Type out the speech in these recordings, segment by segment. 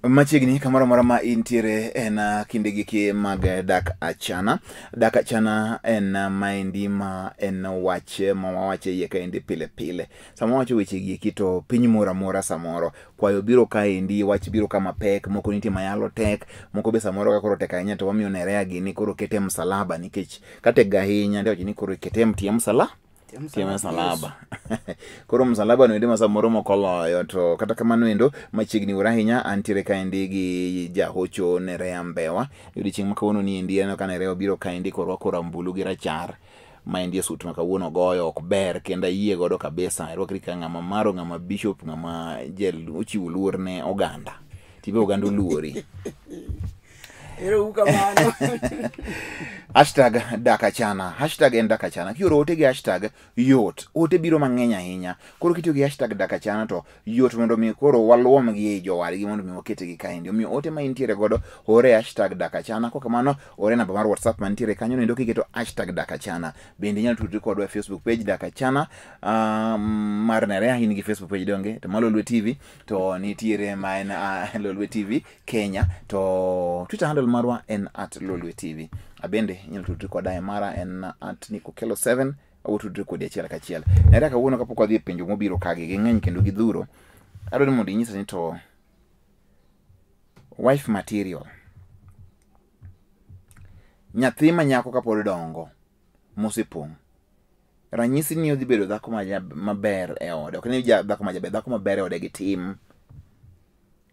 Machigni kamoro moro ma intiere en kinde giki mag dak achana. Dak achana en maendi ma en wach ma wawache iye kaendi pile pile. Sama wawacho weche giki to piny mora mora samoro. Kwayo biro kaendi, wach biro kama pek, moko nitie mayalo tek, moko be samoro ka koro tek ahinya to wamiyo nerea gini koro kete msalaba nikech katek ahinya ndio wacho ni koro kete mtie msalaba. Tiama msalaba. Koro msalaba no ende masamoro mokoloyo to kata kamano endo machiegni ura ahinya antiere kaendi gi jahocho Nerea Mbewa. Odiochieng' ma kawuono ni endi aneno ka Nerea biro kaendi korwako rambulu gi rachar. Ma endi sut ma kawuono goyo ok ber kendo ayie godo kabisa. Irwakri ka ng'ama maro, ng'ama bishop, ng'ama ochiwo luor ne oganda. Tibe oganda luori. Hashtag dak achana. Hashtag en dak achana. Kioro ote gi hashtag yot. Ote biro mang'eny ahinya. Koro kitiyo gi hashtag dak achana to yot mondo mi koro waluom gi jowadgi mondo mi wakete gi kaendi. Omiyo ote ma intiere godo ore hashtag dak achana. Kwa kamano ore namba mar WhatsApp ma intiere kanyo nendo kiketo hashtag dak achana. Bende inyalo tudri kodwa e Facebook page dak achana. Mar Nerea in gi Facebook page donge. To Lolwe TV to nitiere ma en Lolwe TV Kenya. To Twitter handle marwa en @LolweTV. Abende inyalo tudri koda e mara en @nikokelo7 au tudri kodi achiel kachiel. Nerea kawuono kapok wadhi e penjo mobiro kagi ging'eny kendo gidhuro. Adwaro ni mondo inyisa ni to wife material. Nyathi ma nyako kapod dongo mosepong'. Ranyisi ni odhi bedo dhako maber e ode. Ok ni dhako majaber, dhako maber e ode gi tim.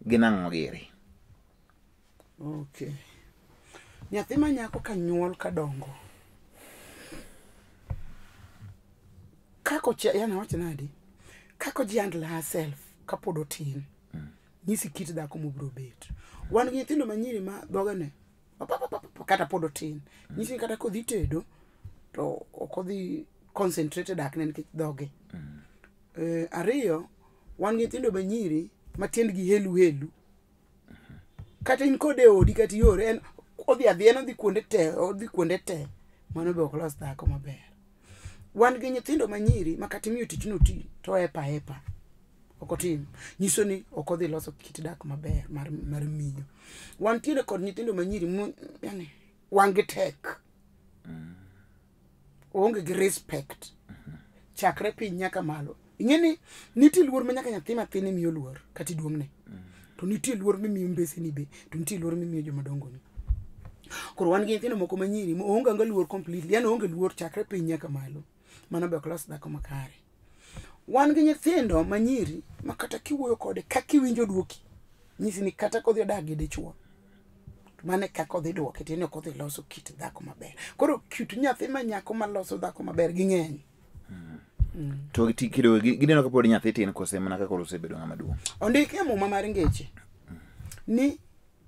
Ginang'o giri. Okay. Nyathi ma nyako ka nyuol ka dongo. Kako yana wacha nadi? Kako handle herself kapod otin. Nyisi kit dhako mobro bet. Wan gi nyithindo manyiri ma dhogane kata pod otin. Nyisi kata kodhi tedo to okodhi concentrated akne nikech dhoge. Ariyo, wan gi nyithindo manyiri ma tiendgi helu helu. Kata in kode odi kata yore en odhi adhiena odhi kuonde te mano be ok los dhako maber. Wan gi nyithindo manyiri ma kata imiyo tich no ti to epa ok otim. Nyiso ni ok odhi loso kit dak maber mar miyo. Wan tiere kod nyithindo manyiri yani wan gi tek. Onge gi respect. Chakre piny nyaka malo. Ing'eni nitie luor ma nyaka nyathi matin miyo luor kata duong'ne. To nitie luor mimiyo mbeseni be, to nitie luor mimiyo joma dongo ni. Koro wan gi nyithindo moko manyiri mo onge anga luor completely, yani onge luor chakre piny nyaka malo. Mano be klas dhako makare. Wan gi nyithindo manyiri ma kata kiwuoyo kode kaka iwinjo duoki. Nyisi ni kata kodhi odak gi dichuo. Mane kaka odhi duoke tiene ok odhi loso kit dhako maber. Koro kit nyathi ma nyako ma loso dhako maber ging'eny. To kido gideno kapod nyathi tin kose mana ka koro osebedo ng'ama duong'. Ondike e muma mar ngeche ni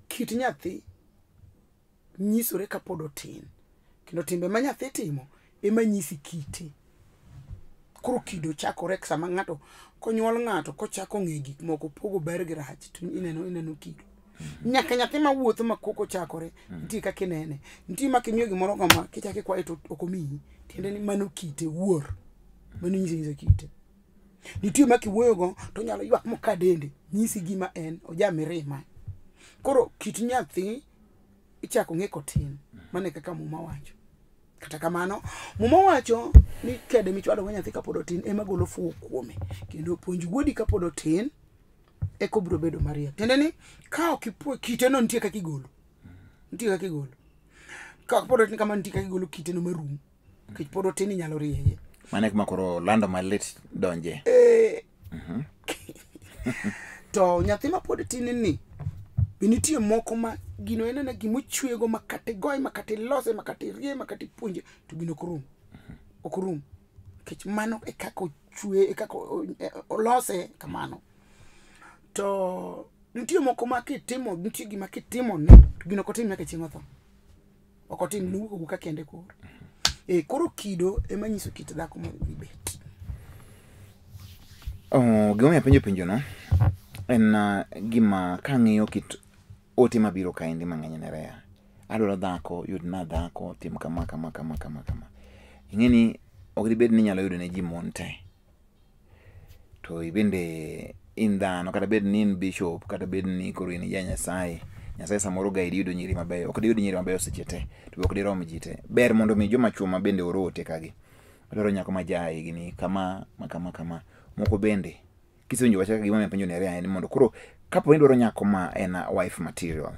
kit nyathi nyisore kapod otin. Kendo timbe ma nyathi timo ema nyisi kite. Koro kido chakore sama ng'ato konyuol ng'ato kochako ng'e gik moko pogo ber gi rach to ineno kido. Nyaka nyathi ma wuotho ma koko chakore nitie kaka inene. Nitie ma kimiyo gimoro kama kichake kwae to ok omiyi. Tiende ni mano kite wuor. Mano nyisi kite. Nitie ma kiwuoyo go to nyalo ywak moka dende. Nyisi gima en ojamirima. Koro kit nyathi ichako ng'e kotin. Mane kaka muma wacho. Kata kamano muma wacho ni kede michwado go nyathi kapod otin ema golo fuo kuome. Kendo puonj wuodi kapod otin eko biro bedo mariek. Tiende ni ka ok ipuo kite no nitie kaka igolo. Nitie kaka igolo. Ka pod otin kama nitie kaka igolo kite no marum. Kech pod otin inyalo rieye. Mane kuma koro lando malit donje. To nyathi ma pod tin ni binitie moko ma gino enena gimochwego makate goy makate lose makate rie makate puonje to gino okrum. Okrum. Kech mano e kako chwe e kako olose kamano. To nitie moko ma kitimo nitie gima kitimo ne to gino kotim nyaka chieng' otho. Ok otim nuko ka kende koro. Koro kido ema nyiso kit dhako ma ibet. Gima penjo no en gima kang'iyo kit ote mabiro kaendi mang'eny Nerea. Adwaro dhako, yudna dhako, tim kama. Ing'eni ok dibed ni nyalo yudo ne ji mon te. To ibende in dhano kata bed ni in bishop kata bed ni koro in ja Nyasaye, Nyasaye samoro guide yudo nyiri mabeyo, ok diyud nyiri mabeyo seche te, to ok dirom ji te. Ber mondo mi joma chuo ma bende orote kagi. Adwaro nyako ma jae gini kama moko bende kisewinjo wacha gima me penjo ne en mondo koro kapo ni dwaro nyako ma en wife material,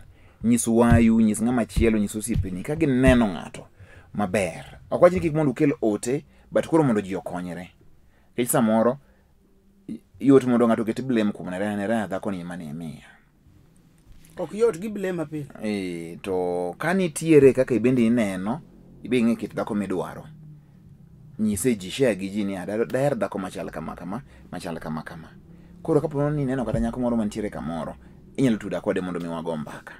nyis wayu, nyis ng'ama chielo, nyis osiepeni ka gineno ng'ato maber. Ok wach ni kik mondo ukel ote, but koro mondo ji okonyre. Kech samoro yot mondo ng'ato ket blame kuom nere dhako ni mane miya. Ok yot gi blame apil. To ka nitiere kaka ibende ineno, ibe ng'e kit dhako midwaro. Nyise ji, share gi ji ni daher dhako machal kama, machal kama. Koro kapo ni neno kata nyako moro mantiere kamoro, inyalo tuda kode mondo mi wago mbaka.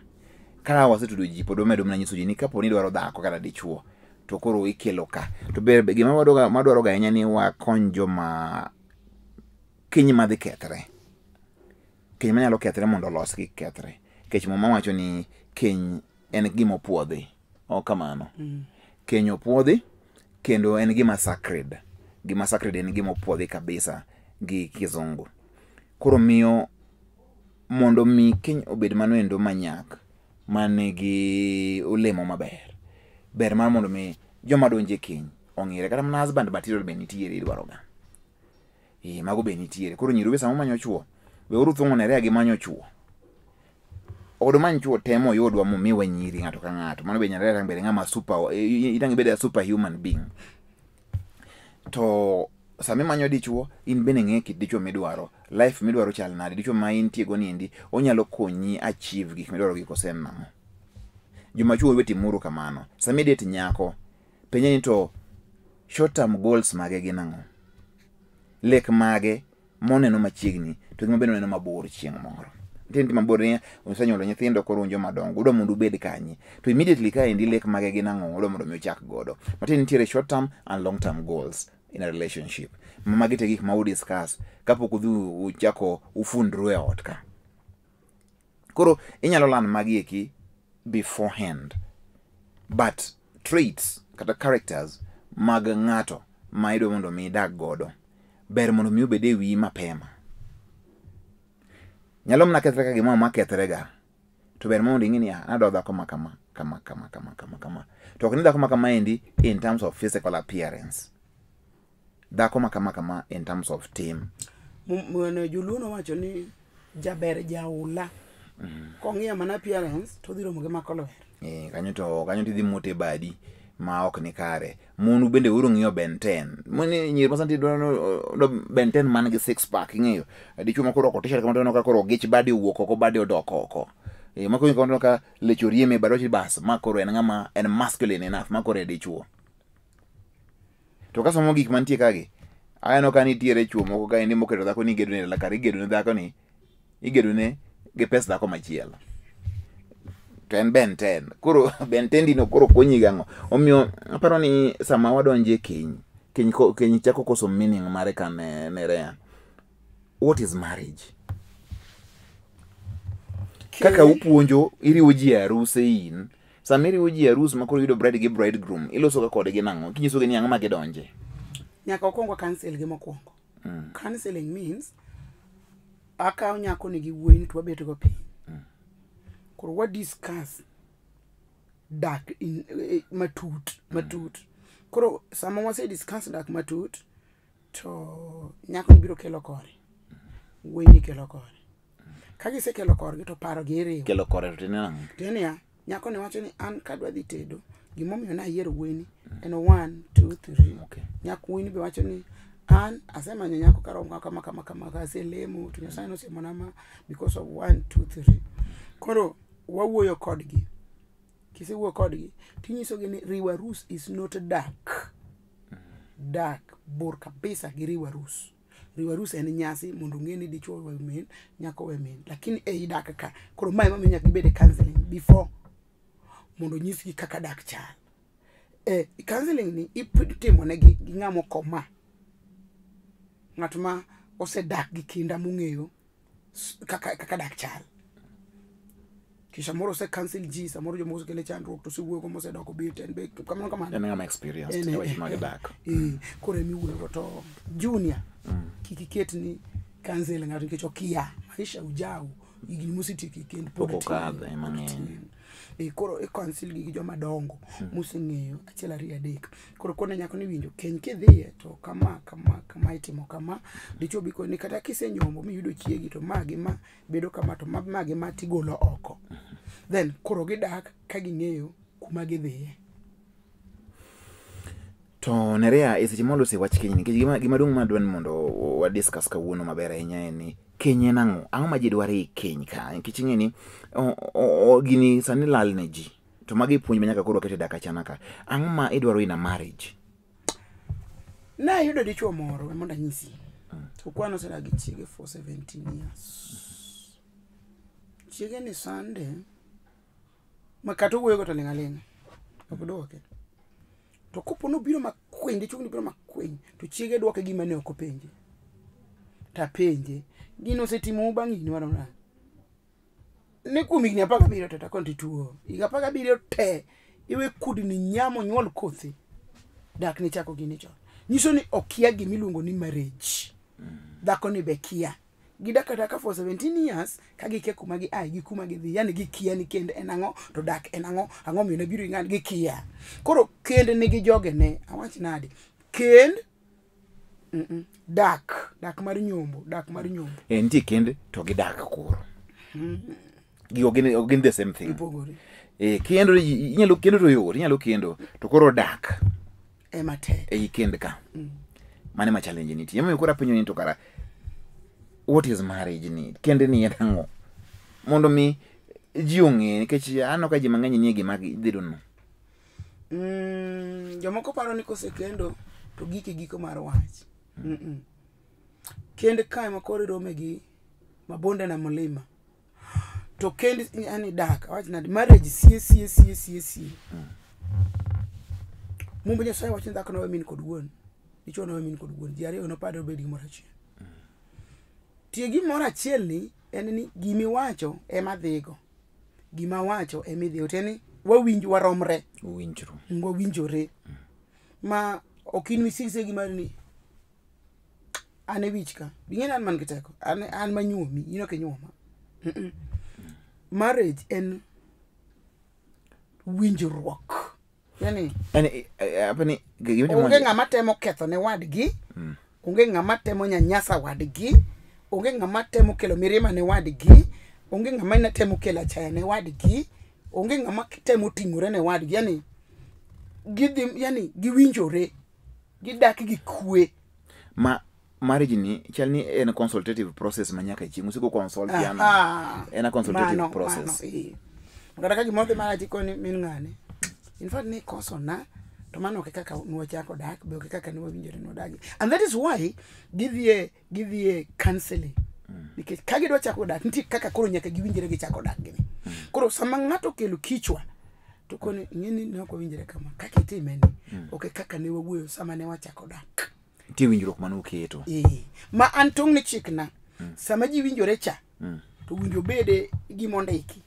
Ka wasetudo ji pod omedo mana nyiso ji ni kapo ni dwaro dhako kata dichuo, to koro ikelo ka. To ber gima madwaro ga ahinya ni wakony joma kiny madhi kethre. Keny manyalo kethre mondo los kik kethre. Kech mama wacho ni keny en gima opuodhi. O kamano. Keny opuodhi kendo en gima sacred. Gima sacred en gima opuodhi kabisa gi kizungu. Koro miyo mondo mi keny obed manoendo manyak manigi olemo maber. Ber mar mondo mi joma donje keny ong'ire kata mana husband material be nitiere idwaro ga. Mago be nitiere. Koro nyiru be sama manyo chuo, we uru thung'o nere gi manyo chuo. Odo manyo chuo temo yodwa mo miwa nyiri ng'ato ka ng'ato. Mano be nyare bed ng'ama super, itangi bed a super human being. To sami manyo dichuo, in bene ng'e kit dichuo midwaro. Life midwaro chal nade. Dichuo ma intiego niendi, onyalo konyi achieve gik midwaro gi kosem nang'o. Joma chuo weti muru kamano. Sami date nyako, penye ni to short term goals mage gin ang'o. Lek mage moneno machiegni, to gima bende oneno mabor chieng' moro. Ntie mabor ni usenyuolo nyithindo koro unjo madongo, udwa mondo ubed kanyi. To immediately ka endi lek mage gin ang'o, udwa mondo mi uchak godo. Matin nitiere short term and long term goals in a relationship. Magi te gik ma udiscuss kapok udhi uchako ufundru e ot ka. Koro inyalo land magi eki beforehand. But traits kata characters mag ng'ato ma idwa mondo mi idag godo, ber mondo mi ubede wi mapema. Nyalo mna kethre ka gima ma kethre ga. To ber mondo ing'e ni adwa dhako kama. To ok ni dhako kama endi in terms of physical appearance. Dhako kama in terms of team. Mwene juluno wacho ni jaber jaula. Kong'iyo mana appearance to dhiro moge makolo. Kanyo to dhi mote badi ma ok ni kare. Munu bende uru ng'iyo Ben 10. Muni nyir masanti do Ben 10 man gi six pack ng'iyo. Dichuo makoro ko t-shirt kama to koro gich badi wuok oko badi odok oko. Mako nikono ka lechorieme badochi bas makoro en ng'ama en masculine enough makoro dichuo. To kasomo gik mantie kagi, aneno ka nitiere chuo moko ka endi moketo dhako ni gedo ne lakari gedo ne dhako ni igedo ne gi pes dhako machielo. To en Ben 10. Koro Ben 10 dino koro konyi gang'o. Omiyo aparo ni sama wadonje keny chako koso meaning mare ka ne. What is marriage? Kaka upuonjo iriwo ji aruse in. Sama iriwo ji arus makoro yudo bride gi bridegroom, iloso ka kode gi nang'o. Kinyiso gi ni ang'o ma gidonje. Nyaka okwongo cancel gi mokwongo. Cancelling means akaw nyako ni gi wuoyi to wabet go piny. Koro what discuss dak in matut. Koro sama wase discuss dak matut to nyako ni biro kelo kore. Wuoyi ni kelo kore. Kagise kelo korgi to paro gi iriwo. Kelo kore to tinang'. Tenia nyako ni wacho ni an kadwa dhi tedo. Gimomiyo na yiero wuoyi ni en 1 2 3. Okay. Nyako wuoyi ni be wacho ni an asemanyo nyako karom kama kaselemo to Nyasaye nosemona ma because of 1 2 3. Koro wawuoyo kodgi. Kisewuoyo kodgi tinyiso gi ni riwa arus is not dark. Dark bor kabisa gi riwa arus. Riwa arus en nyasi mondo ng'e ni dichuo we men, nyako we men. Lakini ei dak ka koro mai mami nyaka ibede counseling before mondo nyisi kaka dak chal. Counseling ni itimo ne gi ng'amo koma. Ng'at ma osedak gi kinda mong'eyo kaka dak chal. Kisha moro se cancel ji samoro jomo kele chandruok to siwuoyo go mose doko biten be kamano. En ng'ama experience e weche mag dak. Koro mi wuoyo to junior kikiket ni cancel ng'ato nikech okia maisha ujao igni musitiki kendo poko kadhe mang'eny koro cancel gi joma dongo museng'eyo achiel ariyo adek koro kone nyako ni winjo keny kidhiye to kama itimo kama dicho biko ni kata kisenyombo miyudo chiegi to magi ma bedo kama to magi ma tigolo oko then koro gidak ka ging'eyo kuma gidhiye. To Nerea seche molose wach keny nikech gima dong' madwan mondo wa discuss kawuono maber ahinya en ni keny en ang'o ma ji dwaro e keny ka nikech ing'e ni gini sani lal ne ji to magi puonj ma nyaka koro kete dak achana ka ang'o ma idwaro in a marriage. Na yudo dichuo moro mondo anyisi to kwano sera gi chiege for 17 years. Chiege ni Sunday makato wuoyo to lingalinga obodoke to kopo no biro makweny dichuo ni biro makweny to chiege dwoke gima ne ok openje ta penje gino setimo bang'i ni waro na ne kuom igni 17 to ta konti tuo iga 17 te iwe kudni nyamo nyuol kothi dak ni chako gini cho nyiso ni okia gimiluongo ni marriage dhako ni bekia gidaka daka for 17 years kagi ke kuma gi ai gi kuma gi dhi yani gi kia ni kende enango to dak enango ango mi ne biro ing'an gi kia koro kende ni gi joge ne awach nadi kend dak mar nyombo nitie kende to gi dak koro gin the same thing kendo inyalo kendo to yore inyalo kendo to koro dak emate kend ka mane ma challenge nitie yemo kora penyo ni to kara what is marriage ni kende ni yango mondo mi ji ong'e nikech ano ka ji mang'eny nie gima dhi dono jomoko paro ni kosekendo to giko mar wach kende kai makori rome gi mabonde na mlima to kende yani dak awach na marriage sie mumbe nyasaye wach ndako no min kod wuon dicho no min kod wuon jari ono pado bedi moro achiel tie gi moro achiel ni en ni gimi wacho ema dhigo gima wacho emidhi oteni wawinj waromre winjore ma okin misigse gi mar ni ane wichka bing'e an man kiteko an manyuomi ino ke nyuoma marriage en winjruok yani apani onge ng'ama temo ketho ne wadgi onge ng'ama temo nyanyasa wadgi onge ng'ama temo kelo mirima ne wadgi onge ng'ama temo kelo achaya ne wadgi onge ng'ama temo ting'ore ne wadgi yani gidhi yani giwinjore gidak gi kwe ma marriage ni chal ni en consultative process manyaka chieng' usiko consult yana en a consultative process ngara ka gimodhi marriage ko ni min ng'ane in fact ni koso na to mano kaka nuo chako dak be kaka ni winjore no dagi and that is why give ye counseling because kagi do chako dak nti kaka koro nyaka giwinjore gi chako dak gini koro sama ng'ato kelo kichwa to koni ng'eni ne ok winjore kama kaka itimeni okay kaka ne wawuoyo sama ne wachako dak ti winjruok manu keto ma antong ni chikna sama ji winjore cha to winjo bede gimondiki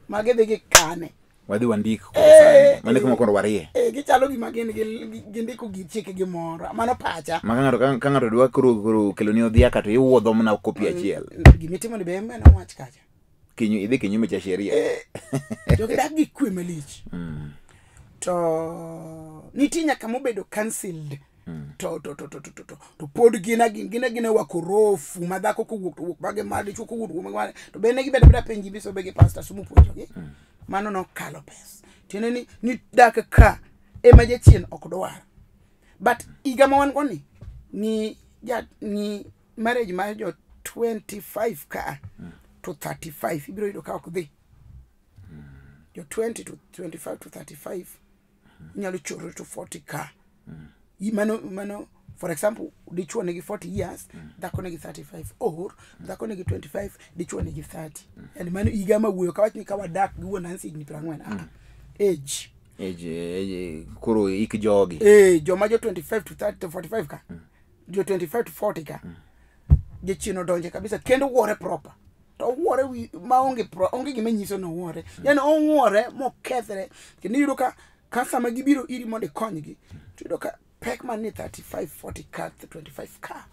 magedhe gi kane wadhi wandik ko sana mane kuma kono warie gichalo gima gindiko gi chike gi moro mano pacha ma ka ng'ato dwa koro kelo ni odhia ka to iwuodho mana kopi achiel gimitimo ni be na wach kacha kinyo idhi kinyume cha sheria to gidak gi kwe malich to nitinya kamo bedo cancelled to pod gina wakorofu madhako kowuok to wuok bage madi chuko wuok to bene gibedo penji biso bege pastor sumu puonjo gi mano no kalo pes tiene ni dak ka ema jachien ok dwar but iga ma wan goni ni marriage ma jo 25 ka to 35 ibiro ido ka ok dhi jo 20 to 25 to 35 nyalo choro to 40 ka mano for example dichuo nigi 40 years dhako nigi 35 or dhako nigi 25 dichuo nigi 30 yani mano iga ma wuoyo kawach ni kawa dak gi wuon ansi ni 40 age koro ik jogi joma jo 25 to 30 to 45 ka jo 25 to 40 ka je chino donje kabisa kendo wore proper to wore ma onge gima nyiso no wore yani on wore mo kethre kendo yudo ka sama gibiro iri monde konygi to yudo ka pek man ni 35 40 ka 25 ka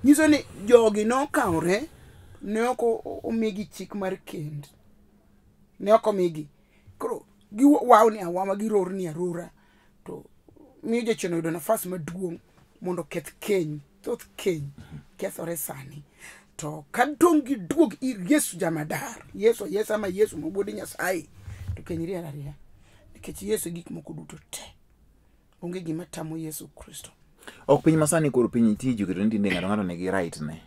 nyiso ni jogi nokawre ne ok omigi chik mar kend, ne ok omigi, koro giwaw ni awama giror ni arora, to miyo jachien oyudo nafas maduong' mondo keth keny, thoth keny kethore sani. To kadong giduog ir Yesu jamadar, Yesu ama Yesu mabudi Nyasaye, to keny riere ariya, nikech Yesu gik moko duto te, onge gima tamo Yesu Kristo. Ok piny masani koro piny tiji keto ni tinde ng'ato nigi right ne.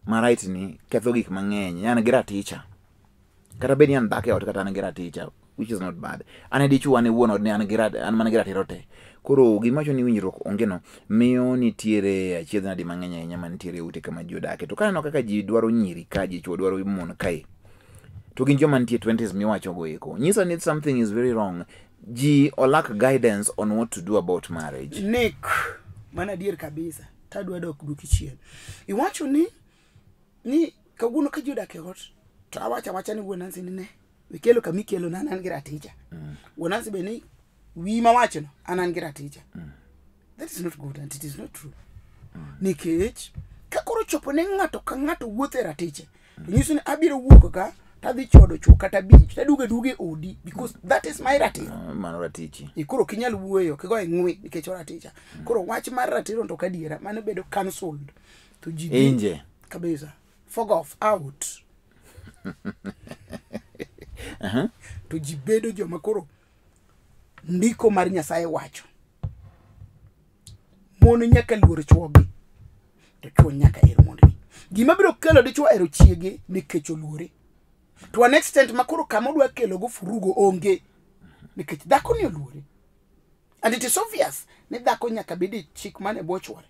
Ma right ni ketho gik mang'eny, yan gi raticha. Kata bed ni an dak e ot kata an gi raticha, which is not bad. An dichuo an wuon od ne an mana gi ratiro te. Koro gima wacho ni winjruok onge no miyo nitiere achiedh nadi mang'eny ahinya mantiere ute kama ji odake. To kaneno kaka ji dwaro nyiri ka, ji chuo dwaro mon kae, to gin joma nitie 20s miwacho go eko, nyiso ni something is very wrong. Ji lack guidance on what to do about marriage. Nick, mana dier kabisa, tadwa dok duki chien. Iwacho ni kawuono ka ji odake ot, to awacha ni wuon ansi ne wikelo kami kelo na an gi raticha. Wuon ansi be ni wi ma wacho no an gi raticha. That is not good and it is not true. Nikech ka koro chopo ne ng'ato ka ng'ato wuothe ratiche, to nyiso ni abiro wuok ka tadhi chodo chuo kata bich taduge odi, because that is my ratiro. Mano ratichi. Koro kinyal wuoyo kigo ng'we nikech raticha. Koro wach mar ratiro to kadiera mano bedo cancelled. To ji inje kabisa. Fog off out. To ji bedo joma koro ndiko mar Nyasaye wacho. Mon nyaka luor chuogi, to chuo nyaka hero mondgi. Gima biro kelo dichuo ero chiege nikech oluore. To an extent makoro kama odwa kelo go furugo onge, nikech dhako ni oluore. And it is obvious ni dhako nyaka bedi chik mane bochwore,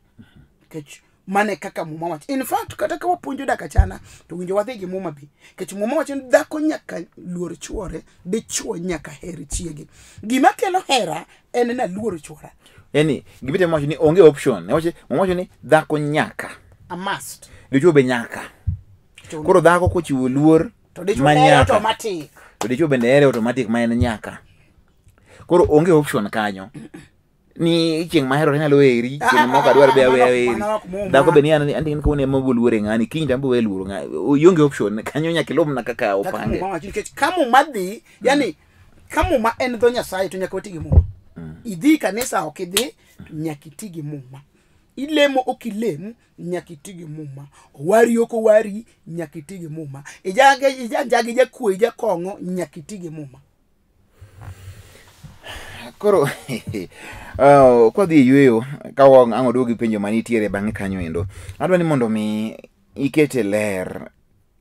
nikech mane kaka muma wacho. In fact kata ka wapuonjo dak achana to winjo wadhi gi muma bi, nikech muma wacho ni dhako nyaka luor chuore, dichuo nyaka her chiege. Gima kelo hera en na luor chuora. Yani gibite mwacho ni onge option. Mwacho ni dhako nyaka, a must, dichuo be nyaka. Koro dhako kochiwo luor to dichuo ere automatic, to dichuo bende ere automatic ma en nyaka. Koro onge option kanyo. Ni chieng' mahero nyalo eri, chieng' moko adwar be awe. Dhako be ni an kone mo luore ng'ani, kiny tambo we luoro ng'ani. Yonge option kanyo nyaka ilomna kaka opange. Kamu madhi, yani kamu ma en dho Nyasaye to nyaka otigi muma. Idhi kanisa ok idhi nyaka itigi muma. Ilemo ok ilem nyaka itigi muma. Wari ok wari nyaka itigi muma. Ijage jakwe jakong'o nyaka itigi muma. Koro kwa dhi yweyo ka ang'o duogi penjo manitiere bang'e kanyo endo, adwa ni mondo mi ikete ler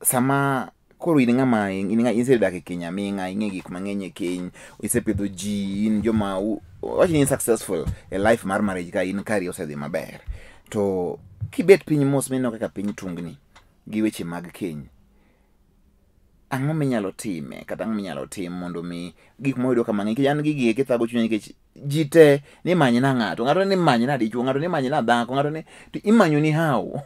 sama koro in ng'ama isedak e keny aming'a, ing'e gik mang'eny e keny, isepidho ji, in joma wacho ni successful e life mar marriage ka in kari osedhi maber, to kibet piny mos mineno kaka piny tungni gi weche mag keny, ang'o minyalo time kata ang'o minyalo tim mondo mi gik moyudo kama ng'eny. An gigi kithago chunya nikech ji te ni manyna ng'ato ni manyna dichuo, ng'ato ni manyna dhako, ng'ato ni imanyo ni how.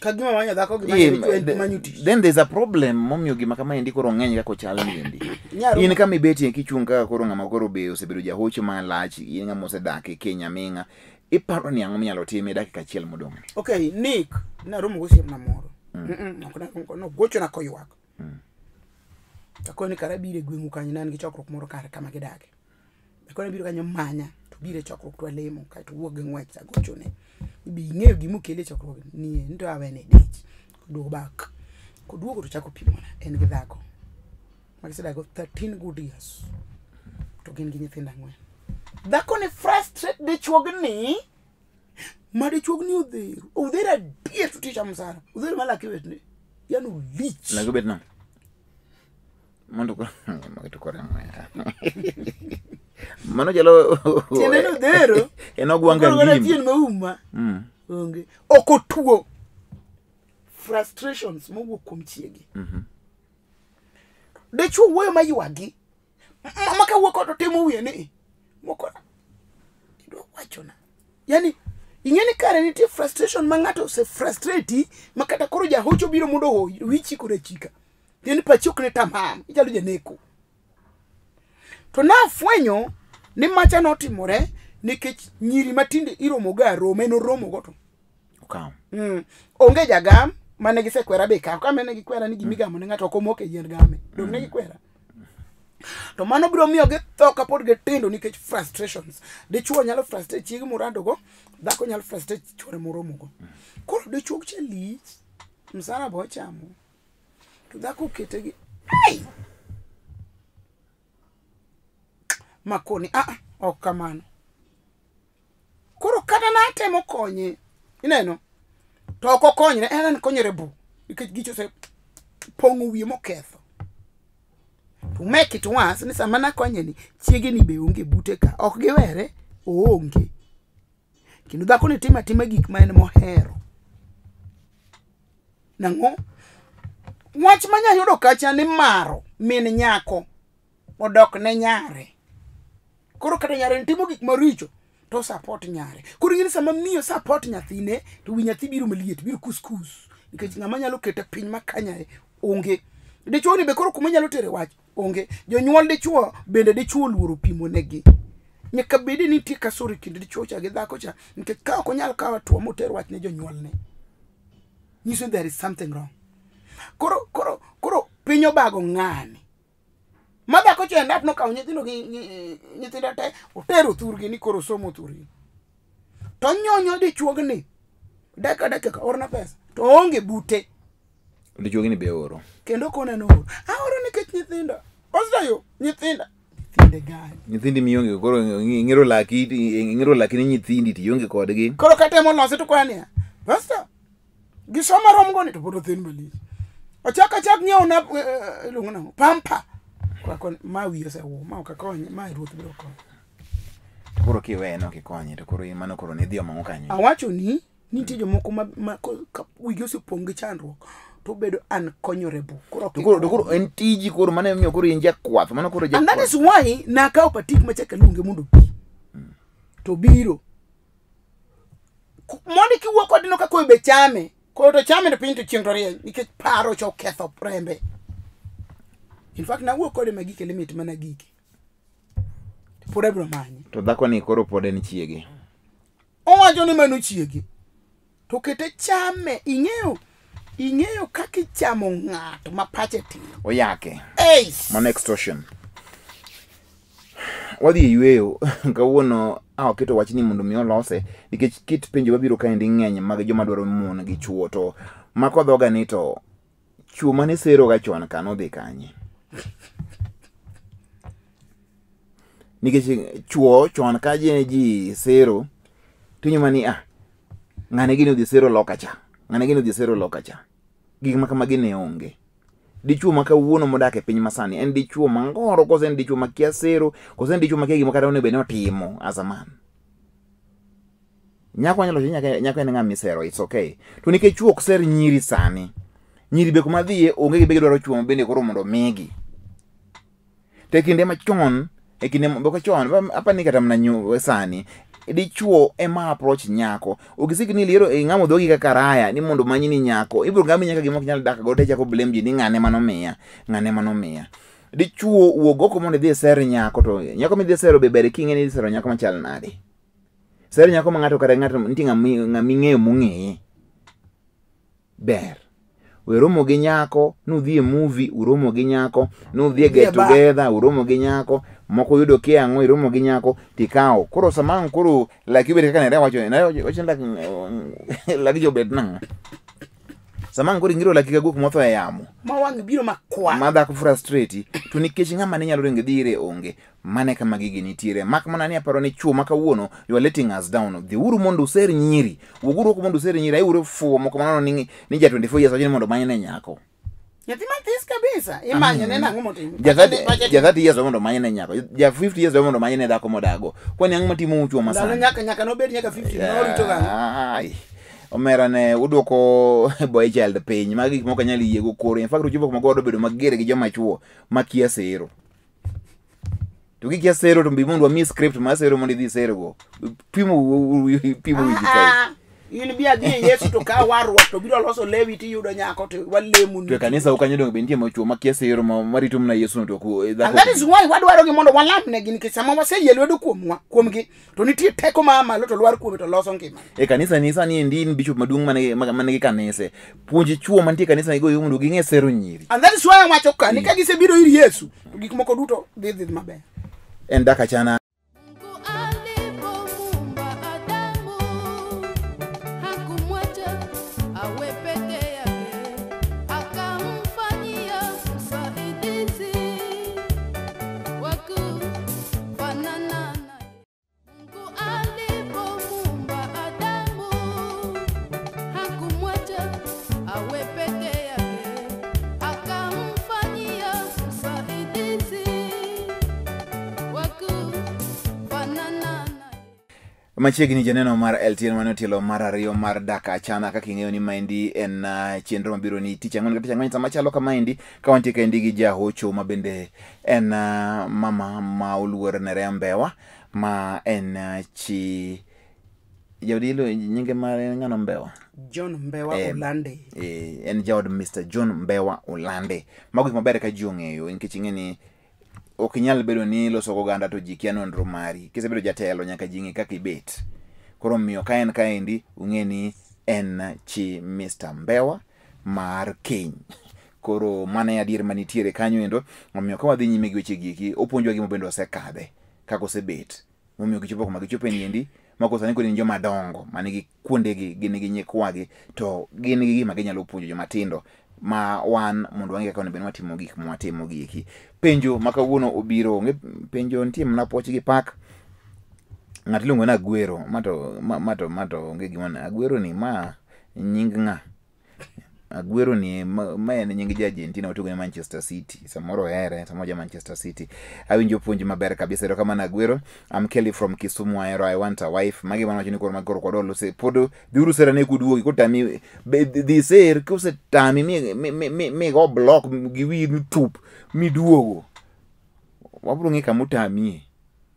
Kagima manya dhako gima manyuti. Then there's a problem momiyo gima kama endi koro ng'eny kako chal niendi. In kama ibetie kichung' kaka koro ng'ama koro be osebedo jahocho malach, in ng'ama osedak e keny aming'a, iparo ni ang'o minyalo tim e dakika achiel modong'? Okay, Nick, naromo gosiepna moro. No gocho na koywak. Takoni kara bire gweng'u kanyo nan gi chokruok moro kare kama gidake. Takoni biro kanyo manya to bire chokruok to lemo kai to wuok gi ng'wech tagochone. Bi ng'eyo gima okele chokruok ni ndo awene dich. Koduogo bak. Koduogo to chako pimona en gi dhako. Magisedago 13 good years. To gin gi nyithindo 4. Dhako ni frustrate dichuogni. Ma dichuogni odhero adier to ticha msara. Odhero malaki wetne. Yanu lich. Lago bet no. Mondo ko makito mano jalo tiene no dero eno gwanga ngim tien mauma onge okotuo frustrations mowuok kuom chiegi de chuo wuoyo maywagi maka wuoko to timo wiye ni moko ido wachona, yani ing'eni kare nitie frustration ma ng'ato se frustrate makata koro jahocho biro mondo hoyi wichi kore chika tieni pachuk ne tamam ichalo janeko. To na fwenyo ni macha notimore nikech nyiri matinde iromo ga rome no romo goto. okaw. Onge jagam mane gisekwera be ka ka mane gikwera ni gimigamo ne ng'ato komoke yien game dong ne gikwera to mano biro miyo githo kapod gitindo nikech frustrations. Dichuo nyalo frustrate chiege murado go, dhako nyalo frustrate chuore moromo go. Koro dichuo che lich msara bo chamo to dhako kete gi makoni ok kamano. Koro kata na temo konye ineno to ok okonyre en konyre bu nikech gicho se pongo wiye moketho. To make it once ni sama na konye ni chiege ni be onge bute ka ok giwere onge kendo dhako ni tima gik ma en mohero nango wach manya yudo kacha ni maro min nyako odok ne nyare. Koro kata nyare timo gik maricho to support nyare. Koro ngini sama miyo support nyathine to wi nyathi biro maliet biro kuskus nikech ngama nyalo kete piny makanya onge. Dichuo ni be koro kuma nyalo tere wach onge. Jonyuol dichuo bende dichuo luoro pimo negi. Nyaka bedi ni ti kasuri kinde dichuo cha gi dhako cha nikech ka ok onyal kawa tuo moter wach ne jonyuol ne. Nyiso there is something wrong. Koro pinyo bago ng'ani. Madhako cha ndap no kawo nyithindo te otero thurgi ni koro somo thurgi. To nyonyo dichuogni daka orna pesa to onge bute. Dichuogni be oro. Kendo kona no oro nikech nyithindo osayo nyithindo gani nyithindi mionge koro ngiro laki ni nyithindi ti yonge kodgi. Koro katemo lose to kwani basta gisoma romgo ni to bodo thin bali achak nyiew na ilungona pampa kwa ma wiyo se wo ma ka konye ma ruoth biro konye. Koro kiwe no kikonye to koro mano koro ni dio mango kanyo. Awacho ni nitie jomoko ma wigi osepong gi chandruok to bedo unconyorable. Koro en tiji koro mane miyo koro inja kwath mano koro and that is why na ka opatik machaka lunge mondo pi to biro mondi kiwuok kod no ka koy be chame koro to chame to piny to chieng' to rieny nikech paro cho ketho prembe. In fact na wuok kod magike limit mana gike pod abiro manye to dhako ni koro pod en chiege. Owacho ni mano chiege to kete chame ing'eyo kaka ichamo ng'ato ma pache tin oyake man extortion. Wadhi yweyo kawuono aketo wach ni mondo mi olose nikech kit penjo mabiro kaendi ng'eny mag joma dwaro mon gi chuo to mako dhoga ni to chuo mane sero ga chon kano dhi kanye. Nikech chuo chon ka ji sero tinyo ni ng'ane gini odhi sero lokacha gik ma kama gine onge. Dichuo ma kawuono modak e piny masani en dichuo mangoro kose en dichuo makia sero kose en dichuo makia gima kata one bene otimo azaman. Nyako nyalo nyako en ng'ama isero it's okay. To nikech chuo ok ser nyiri sani. Nyiri be kuma dhiye onge gi be dwaro chuo bende koro mondo migi. Te kinde machon e kinde mboko chon apani kata mna sani dichuo ema approach nyako ogisiki ni liero ng'amo dhogi kaka raya ni mondo manyi ni nyako ibro ngami nyaka gimok nyal dak go te chako blame ji ni ng'ane manomiya dichuo wuogoko mondo dhi ser nyako to nyako mi dhi sero be ber king'e ni sero nyako machal nade. Ser nyako ma ng'ato kata ng'ato nitie ng'ami ng'eyo mong'eye ber. Uromo gi nyako nudhi e movie uromo gi nyako nudhi e get together uromo gi nyako moko yudo ke ang'o iromo gi nyako tikao koro samang koro laki bede kaka ne wacho laki jo bed nang samang koro ngiro laki ka guk motho e yamo ma wang biro makwa ma dhako frustrate to nikech ng'ama ne nyalo ringe dhire onge mane kama gigi nitiere mak mana ni aparo ni chuo makawuono you are letting us down the uru mondo ser nyiri wuguru ko mondo ser nyiri ai uru fuo moko manano ni ja 24 years ajini mondo manye nyako yatima this kabisa imanye nena ngumo timo ja 30 years mondo manye nyako ja 50 years mondo manye dhako modago kwani ang matimo chuo masana nyaka no bed nyaka 50 no rito ganga ai omera ne uduoko boy child piny magi moko nyali yiego koro in fact ruchuo moko godo bedo magere gi joma chuo makia sero to gikia sero to mbi mondo mi script ma sero mondo dhi sero go pimo wiji kai in bi adhi Yesu to ka warruok to biro loso lewi ti yudo nyako to walemu to kanisa ukanyo dongo bentie mochuo makiase yoro marito mna Yesu to ku and that is why wadwaro gi mondo walam ne gin kisama waseyelwedo kuomgi to nitie teko ma malo to lwar kuome to loso ngima kanisa ni sani ndin bishop maduong' mane kanise puonj chuo mantie kanisa igo mondo ging'e sero nyiri and that is why wacho ka ni ka gisebiro ir Yesu to gik moko duto dhi maber en Dak Achana. Machiegni janeno mar LTN manotilo mar ariyo mar Dak Achana kaka ing'eyo ni maendi en chenro mabiro ni tich ang'wen kata tich ang'wen sama chalo kama endi ka wantie kaendi gi jahocho ma bende en mama ma oluor ne Rembewa ma en chi jawdilo nyinge mare ng'ano Mbewa John Mbewa Olande en jaod Mr. John Mbewa Olande mago gik maber ka ji ong'eyo nikech ing'e ni ok inyal bedo ni loso oganda to ji kia nonro mari kisebedo jatelo nyaka ji ng'e kaka ibet koro miyo ka en kaendi ung'e ni en chi Mr. Mbewa mar Keny koro mane adier manitiere kanyo endo omiyo ka wadhi nyime gi weche giki opuonjwa gima bende osekadhe kaka osebet momiyo gichopo kuma gichope niendi mako sani kod joma dongo manigi kuondegi gin gi nyikwagi to gin gi gima ginyalo puonjo joma tindo ma wan mondo wange kaka onego watimo gik mwatimo giki penjo makawuono obiro ng'e penjo nitie mana poch gi pak ng'at iluongo na Agwero mato onge gima Agwero ni ma nying ng'a Agwero ni ma en nying ja Argentina otugo ne Manchester City samoro here samoja Manchester City awinjo puonj maber kabisa ero kama na Agwero I'm Kelly from Kisumu Aero I want a wife magi mana wacho ni koro magoro kodolo se podo dhiuru sera ne kuduogi kotami dhi ser kose tami mi go block gi wi tup miduogo wabro ng'e kama utamie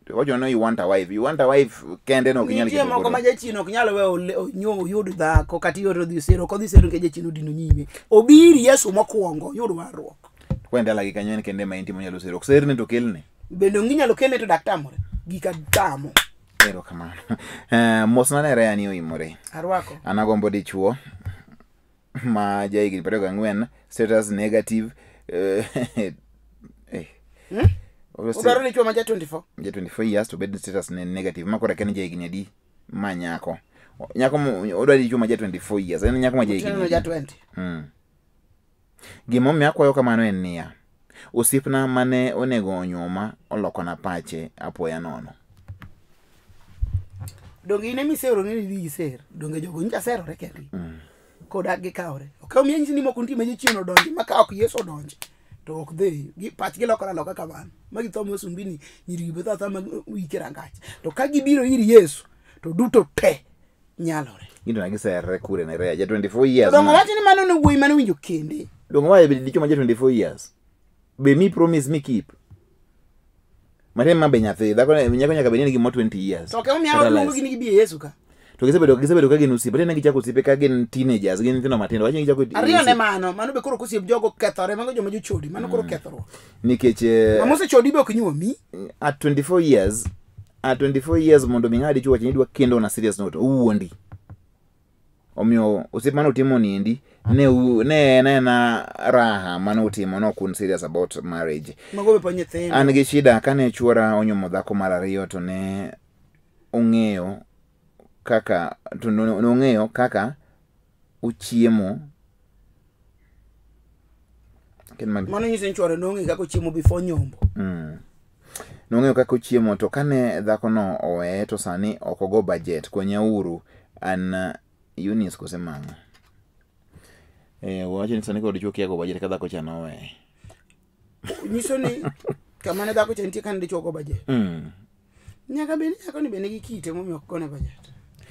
wacho no you want a wife kende no kinyal nitie moko ma jachino ok nyalo we nyo yud dhako kata yoro dhi sero kodhi sero ke jachino dino nyime obiri Yesu mokwongo yud warruok kwenda lagi kanyo en kende ma intimo nyalo sero ok serne to kelne bende nginyalo kelne to dak tamore gika tamo ero kamano mosna ne rea ni oimore arwako anagombo dichuo ma jaigni 24 status negative udaro dichuo ma ja 24 years to bed status negative makora ken jaigni adi ma nyako odwa dichuo ma ja 24 years en nyako ma jaigni ja 20 gimo mi akwayo kamano en niya osipna mane onego onyoma olokona pache apoya nono donge ine misero ni dhi ser donge jogo nja sero rekendi koda gi kawre okaw mi nyisi ni moko nti meje chieno donge maka ok Yesu donje to ok dhi gi pach gi lokora loka kamano magi thomo sumbini nyiri betha thama wikira ngach to ka gibiro ir Yesu to duto te nyalore gindo na giserre kure ne rea ja 24 years donge wacho ni mano no wuoyi mane winjo kende donge wae be dicho ma ja 24 years be mi promise me keep mare ma be nyathi dhako nyako nyaka be ni gi mo 20 years to ke mi awo luongo gi ni bi Yesu ka to gisebedo ka gin osiepe ne gichako osiepe ka gin teenagers gin nyithindo matindo wacho gichako ariyo ne mano be koro kosiep jogo kethore mago joma jochodi mano koro kethoro nikech mose chodi be ok nyuomi at 24 years mondo mi ng'adi chuo chenidwa kendo na serious note uwuondi omiyo osiepe mano timo niendi ne na raha mano utimo no kun serious about marriage mago be pa nyithindo an gi shida kane chuora onyomo dhako mar ariyo to ne ong'eyo kaka to nong'eyo kaka uchiemo mano nyise nchwore nong'e kaka uchiemo before nyombo nong'eyo kaka uchiemo to kane dhako no owe to sani ok ogo budget konyauru an Eunice kosemang'o wacho ni sani kod chuo kiago budget ka dhako cha nowe nyiso ni kama ne dhako cha nitie kan dichuo go budget nyaka beni nyako ni bene gi kite momiyo ok gone budget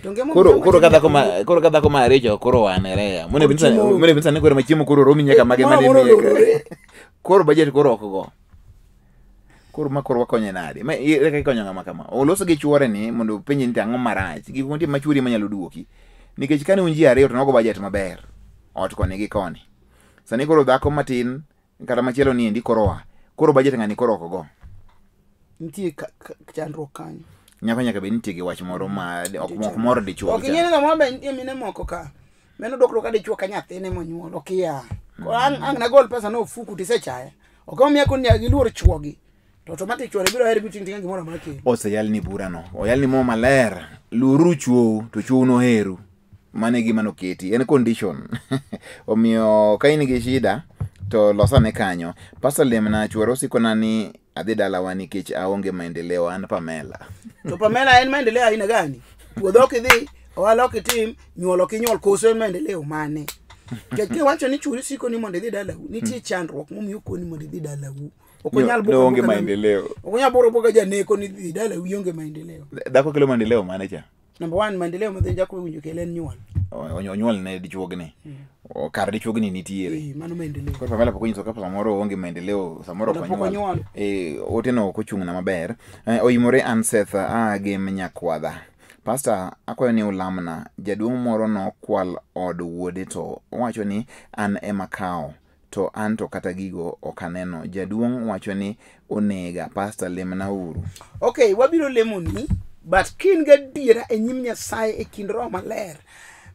koro ka dhako ma ariyo koro wanerea mone binsa ne koro machiemo koro romi nyaka mage mane koro budget koro ok go koro makoro wakonye nade ma ire ka konyo ngama kama oloso gi chuore ni mondo penye ni ang'o marach gi kunti machuri manyalo duoki nikech kane unji ariyo to nogo budget maber ot koni gi koni. Sani koro dhako matin kata machielo ni endi koro budget ng'ani koro okogo. Nitie chandruok kanyo. Nyaka be nitie gi wach moro ma ok moro dichuo. Ok nyene ng'ama be nitie mine moko ka. Meno dok ka dichuo ka nyathine monyuol okia. Ang na gol pesa no fuku tisechaya. Ok omiya kon nyagi luor chuogi. To automatic chuore biro heri biting tinga gimoro makelo. Oseyal ni bura no. Oyal ni mo maler. Luru chuo to chuo no heru. Mane gima no keti. En condition. Omiyo ka in gi shida to losane kanyo. Pastor Lemna chuoro sikona ni adhi dalawa nikech aonge maendeleo an Pamela. To Pamela en maendeleo aina gani? Puodho kidhi, ohala kitim, nyuolo kinyuol koso en maendeleo mane? Keke wacho ni churi siko ni mondo idhi dalau, nitie chandruok momiyo koni mondo idhi dalau. Okonyal buko onge maendeleo. Okonyal boro boga janeko ni idhi dalau ionge maendeleo. Dako kelo maendeleo mane cha? Number 1 maendeleo madhi jako winjo kelen nyuol. Onyuol ne dichuogni. Kar dichuogni nitiere. Mano maendeleo. Kwa Pamela poko nyiso ka samoro onge maendeleo, samoro konyuol. Oteno ok ochung'na maber. Oyimore Anseth game nyakwadha. Pastor akwayo ni ulamna jaduong' moro no kwal od wuode to wacho ni an ema kao to an to kata gigo okaneno. Jaduong' wacho ni onega. Pastor lemna uru. Okay, wabiro lemoni but kin gadiera e nyim Nyasaye e kind roho maler.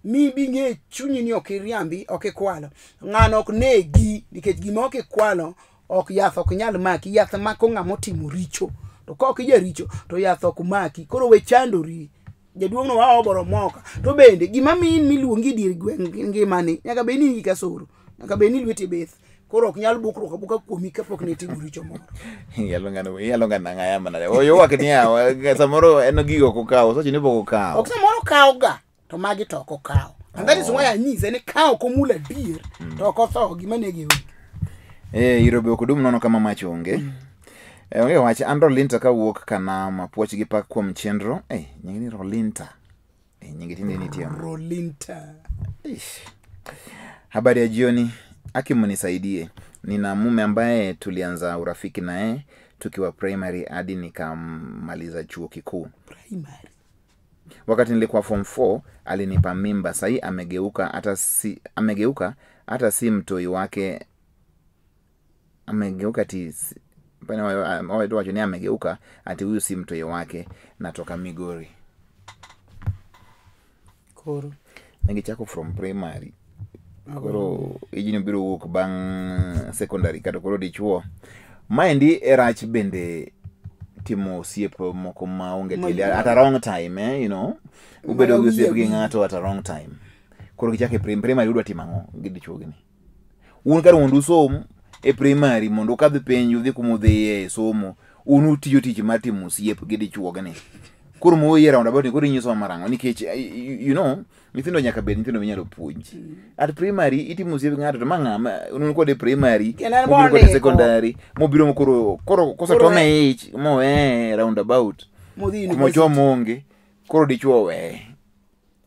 Mi binge chunyi ni ok iriambi, ok ikwalo. Ng'ano ok negi nikech gima ok ikwalo ok yath ok nyal maki, yath mako ng'ama otimo richo. To ka ok ija richo to yath ok maki. Koro we chandori. Jaduong' no wa oboro moka. To bende gima min miluongi dir ngimani nyaka be ni kasoro. Nyaka be ni lweti beth. Koro ok nyal bukruok buka kuomi kapok ne timo richo moro. Yalo ngana ngaya manade. Oyo waknia samoro eno gigo kokao, so chini poko kao. Ok samoro kao ga. To magi to ko kao. And that is why I nyise ni kao komula dir to ko tho gima negi. Irobe okudum nono kama machonge. Onge wache Andro Linta ka wuok kana mapuoch gi pak kuom chenro. Nyingi ni Rolinta. Nyingi tinde ni tiamo. Rolinta. Habari ya jioni. Nisaidie. Nina mume ambaye tulianza urafiki naye tukiwa primary hadi nikamaliza chuo kikuu. Primary. Wakati nilikuwa form 4 alinipa mimba. Sahi amegeuka hata si mtoi wake. Amegeuka amegeuka ati huyu si mtoi wake. Natoka Migori. Koro Ngichako from primary. Koro ijini biro wuok bang secondary kata koro dichuo. Maendi erach bende timo osiep moko maonge tili at a wrong time, you know. Ubedo gi osiep gi ng'ato at a wrong time. Koro kichake primary udwa timango gi dichuo gini. Un kar mundu som e primary mondo kadhi penju dhi kumudhi somo. Unu tiyo tich mar timo osiep gi dichuo gini. Koro mo yera onda about koro nyiso marango nikech you know mithindo nyaka bed nyithindo minyalo puonji. At primary itimo osiep ng'ato to mang'ama unu kode primary mobiro kode secondary mobiro koro kosetome ich mo round about mo chomo onge koro dichuo we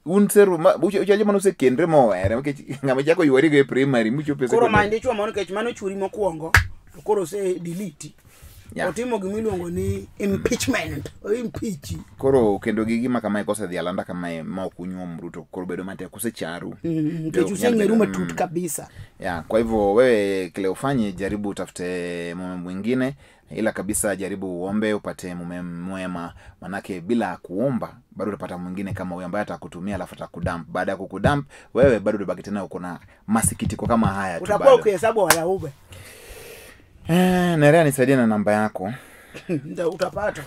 un seru uchaje mano se kendre mo were nikech ng'ama chako ywari go primary muchope secondary. Koro mande dichuo mano nikech mano churi mokuongo to koro se delete. Otimo gimiluongo ni impeachment o impeach. Koro kendo gima kama kosedhi alanda kama ma okunyuom Ruto koro bedo mate kusecharu. Nikech usengeru matut kabisa. Kwa hivyo wewe kile ufanye jaribu utafute mume mwingine ila kabisa jaribu uombe upate mume mwema manake bila kuomba bado utapata mwingine kama huyo ambaye atakutumia alafu atakudump. Baada ya kukudump wewe bado ubaki tena uko na masikitiko kama haya tu bado. Utakuwa ukihesabu wala ube. Nerea nisaidie na namba yako. Ndio utapata.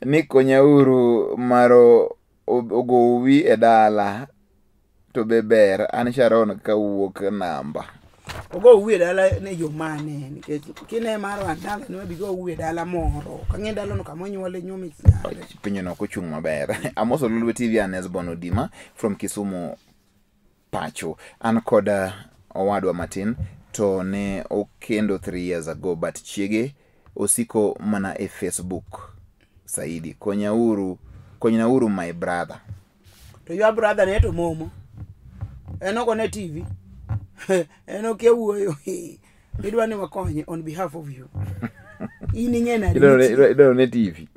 Niko Nyauru maro ogowi edala to beber anisharon ka wuok namba. Ogowi edala ne yo mane nikech kine maro andala ne bigo ogowi edala moro. Kange ndalo no kamonyuole nyumi. Pinyo no kochung maber. Amoso Lolwe TV Anesbon Odima from Kisumu Pacho. An koda owadwa Martin to ne okendo 3 years ago but chiege osiko mana e Facebook saidi. Konyauru my brother. To your brother ne to momo. Enoko ne TV. Enoke wuoyo. Idwa ni wakonye on behalf of you. Ini ngena. Idwa ne TV.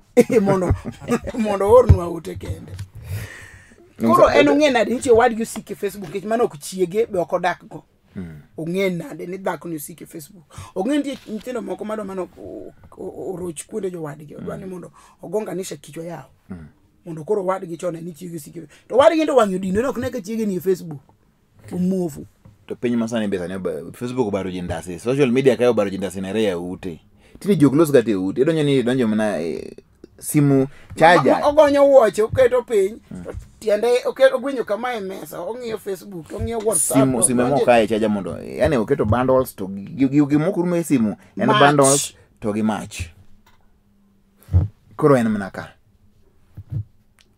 Mondo ornwa utekende. koro en ong'e nade nitie wadgi osik e Facebook kech mano ok chiege be ok odak go ong'e nade ni dhako ni osik e Facebook ong'e nitie nyithindo moko madwa mano oroch kuonde jowadgi odwa ni mondo ogonganisha kichwa yao mondo koro wadgi chone ni chiege osik to wadgi to wang'yo dino ok ne ka chiege ni e Facebook omuofu to piny masani be sani Facebook baro ji ndasi social media kayo baro ji ndasi na reya ute tini jok los gate ute idonjo mana simu charger ogonyo wuoche oketo piny tiende oketo gwenyo kama e mesa ong'iyo Facebook ong'iyo WhatsApp simu mo kae charger mondo yani oketo bundles to gi moko rume simu en bundles to gi match koro en mana ka